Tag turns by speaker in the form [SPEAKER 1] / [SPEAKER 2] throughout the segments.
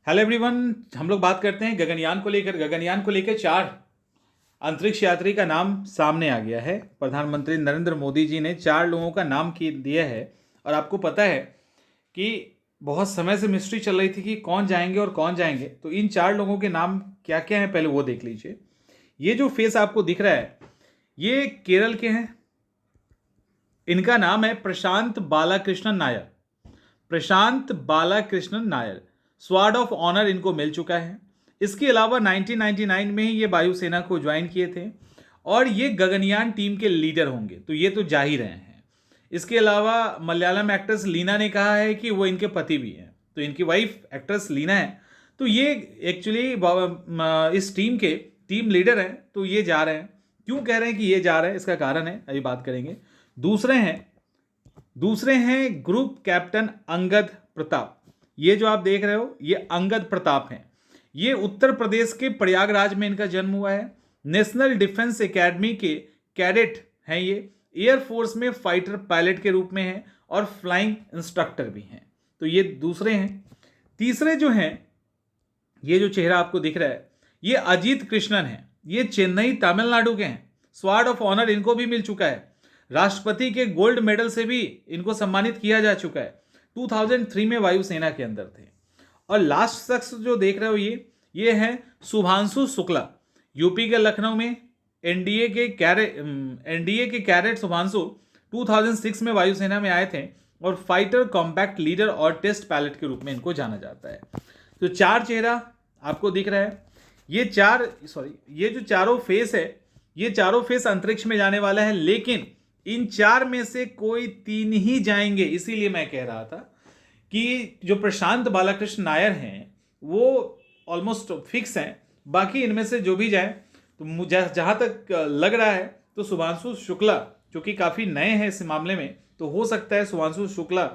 [SPEAKER 1] Hello everyone, हम लोग बात करते हैं गगनयान को लेकर। गगनयान को लेकर 4 अंतरिक्ष यात्री का नाम सामने आ गया है। प्रधानमंत्री नरेंद्र मोदी जी ने 4 लोगों का नाम दिया है। और आपको पता है कि बहुत समय से मिस्ट्री चल रही थी कि कौन जाएंगे और कौन जाएंगे। तो इन 4 लोगों के नाम क्या क्या हैं पहले वो देख लीजिए। ये जो फेस आपको दिख रहा है ये केरल के हैं। इनका नाम है Prashant Balakrishnan Nair. Prashant Balakrishnan Nair, sword of honour इनको मिल चुका है। इसके अलावा 1999 में ही ये वायुसेना को ज्वाइन किए थे और ये गगनयान टीम के लीडर होंगे, तो ये तो जा ही रहे हैं। इसके अलावा मलयालम एक्ट्रेस लीना ने कहा है कि वो इनके पति भी हैं, तो इनकी वाइफ एक्ट्रेस लीना है। तो ये एक्चुअली इस टीम के टीम लीडर हैं। तो ये जा रहे हैं। क्यों कह रहे हैं कि ये जा रहे हैं, इसका कारण है, अभी बात करेंगे। दूसरे हैं ग्रुप कैप्टन अंगद प्रताप। ये जो आप देख रहे हो ये अंगद प्रताप हैं। ये उत्तर प्रदेश के प्रयागराज में इनका जन्म हुआ है। नेशनल डिफेंस एकेडमी के कैडेट हैं। ये एयरफोर्स में फाइटर पायलट के रूप में हैं और फ्लाइंग इंस्ट्रक्टर भी हैं। तो ये दूसरे हैं। तीसरे जो हैं, ये जो चेहरा आपको दिख रहा है ये अजीत कृष्णन है। ये चेन्नई तमिलनाडु के हैं। स्वॉर्ड ऑफ ऑनर इनको भी मिल चुका है। राष्ट्रपति के गोल्ड मेडल से भी इनको सम्मानित किया जा चुका है। 2003 में वायुसेना के अंदर थे। और लास्ट शख्स जो देख रहे हो ये है शुभांशु शुक्ला। यूपी के लखनऊ में एनडीए के कैडेट शुभांशु 2006 में वायुसेना में आए थे और फाइटर कॉम्बैक्ट लीडर और टेस्ट पायलट के रूप में इनको जाना जाता है। तो 4 चेहरा आपको दिख रहा है। ये जो चारों फेस है, ये चारों फेस अंतरिक्ष में जाने वाला है, लेकिन इन 4 में से कोई 3 ही जाएंगे। इसीलिए मैं कह रहा था कि जो प्रशांत बालाकृष्ण नायर हैं वो ऑलमोस्ट फिक्स हैं। बाकी इनमें से जो भी जाए, तो जहां तक लग रहा है तो शुभांशु शुक्ला जो कि काफ़ी नए हैं इस मामले में, तो हो सकता है शुभांशु शुक्ला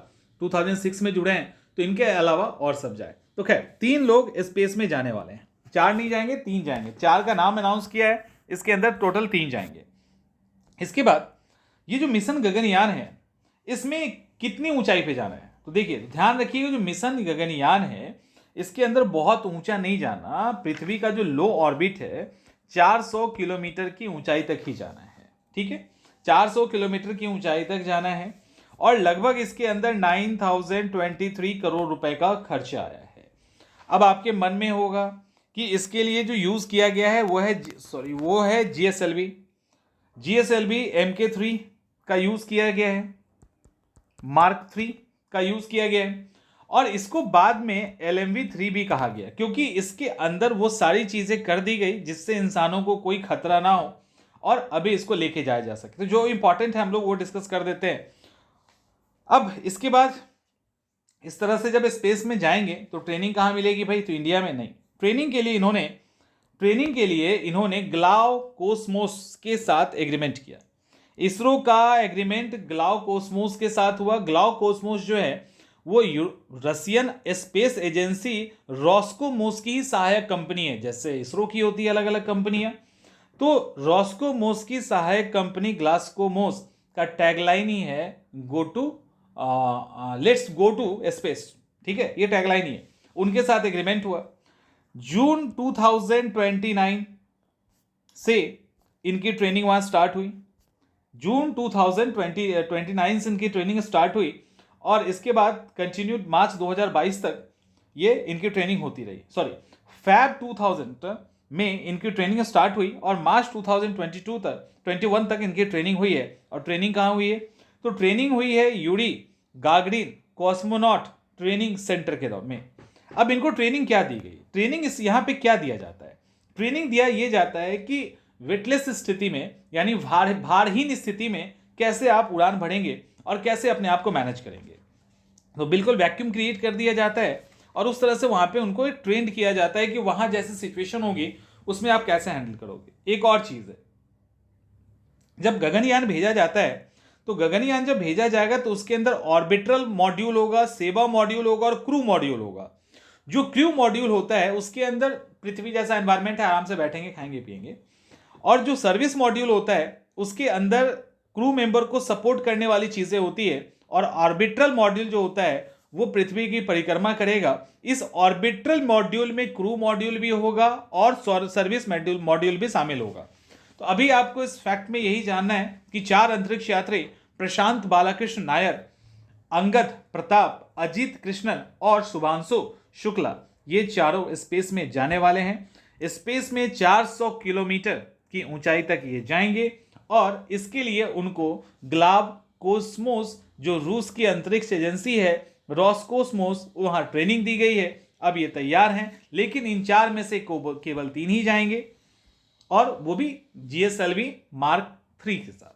[SPEAKER 1] 2006 में जुड़े हैं, तो इनके अलावा और सब जाए। तो खैर 3 लोग स्पेस में जाने वाले हैं। 4 नहीं जाएंगे, 3 जाएंगे। 4 का नाम अनाउंस किया है, इसके अंदर टोटल 3 जाएंगे। इसके बाद ये जो मिशन गगनयान है इसमें कितनी ऊंचाई पे जाना है, तो देखिए ध्यान रखिएगा। जो मिशन गगनयान है इसके अंदर बहुत ऊंचा नहीं जाना। पृथ्वी का जो लो ऑर्बिट है 400 किलोमीटर की ऊंचाई तक ही जाना है। ठीक है, 400 किलोमीटर की ऊंचाई तक जाना है और लगभग इसके अंदर 9023 करोड़ रुपए का खर्चा आया है। अब आपके मन में होगा कि इसके लिए जो यूज किया गया है वो है GSLV MK3 का यूज किया गया है, मार्क 3 का यूज किया गया है और इसको बाद में LMV3 भी कहा गया, क्योंकि इसके अंदर वो सारी चीजें कर दी गई जिससे इंसानों को कोई खतरा ना हो और अभी इसको लेके जाया जा सके। तो जो इंपॉर्टेंट है हम लोग वो डिस्कस कर देते हैं। अब इसके बाद इस तरह से जब स्पेस में जाएंगे तो ट्रेनिंग कहाँ मिलेगी भाई, तो इंडिया में नहीं। ट्रेनिंग के लिए इन्होंने ग्लाव कोस्मोस के साथ एग्रीमेंट किया। इसरो का एग्रीमेंट ग्लाव कोस्मोस के साथ हुआ। ग्लाव कोस्मोस जो है वो रशियन स्पेस एजेंसी रॉस्कोमोस की सहायक कंपनी है। जैसे इसरो की होती है अलग अलग कंपनियां, तो रॉस्कोमोस की सहायक कंपनी ग्लास्कोमोस का टैगलाइन ही है लेट्स गो टू स्पेस। ठीक है, ये टैगलाइन ही है। उनके साथ एग्रीमेंट हुआ। जून 2029 से इनकी ट्रेनिंग वहां स्टार्ट हुई। जून 2029 से इनकी ट्रेनिंग स्टार्ट हुई और इसके बाद कंटिन्यूड मार्च 2022 तक ये इनकी ट्रेनिंग होती रही। फैब 2000 में इनकी ट्रेनिंग स्टार्ट हुई और मार्च 2021 तक इनकी ट्रेनिंग हुई है। और ट्रेनिंग कहाँ हुई है, तो ट्रेनिंग हुई है Yuri Gagarin cosmonaut training centre के दौर में। अब इनको ट्रेनिंग क्या दी गई, ट्रेनिंग इस यहाँ पे क्या दिया जाता है, ट्रेनिंग दिया ये जाता है कि वेटलेस स्थिति में यानी भारहीन स्थिति में कैसे आप उड़ान भरेंगे और कैसे अपने आप को मैनेज करेंगे। तो बिल्कुल वैक्यूम क्रिएट कर दिया जाता है और उस तरह से वहां पे उनको ट्रेंड किया जाता है कि वहां जैसी सिचुएशन होगी उसमें आप कैसे हैंडल करोगे। एक और चीज है, जब गगनयान भेजा जाता है तो गगनयान जब भेजा जाएगा तो उसके अंदर ऑर्बिटल मॉड्यूल होगा, सेवा मॉड्यूल होगा और क्रू मॉड्यूल होगा। जो क्रू मॉड्यूल होता है उसके अंदर पृथ्वी जैसा एनवायरमेंट है, आराम से बैठेंगे खाएंगे पिएंगे। और जो सर्विस मॉड्यूल होता है उसके अंदर क्रू मेंबर को सपोर्ट करने वाली चीजें होती है। और ऑर्बिटल मॉड्यूल जो होता है वो पृथ्वी की परिक्रमा करेगा। इस ऑर्बिटल मॉड्यूल में क्रू मॉड्यूल भी होगा और सर्विस मॉड्यूल भी शामिल होगा। तो अभी आपको इस फैक्ट में यही जानना है कि 4 अंतरिक्ष यात्री प्रशांत बालाकृष्ण नायर, अंगद प्रताप, अजीत कृष्णन और शुभांशु शुक्ला ये चारों स्पेस में जाने वाले हैं। स्पेस में 400 किलोमीटर की ऊंचाई तक ये जाएंगे और इसके लिए उनको ग्लाब कोस्मोस जो रूस की अंतरिक्ष एजेंसी है रॉसकोस्मोस वहां ट्रेनिंग दी गई है। अब ये तैयार हैं, लेकिन इन 4 में से केवल 3 ही जाएंगे और वो भी GSLV Mark 3 के साथ।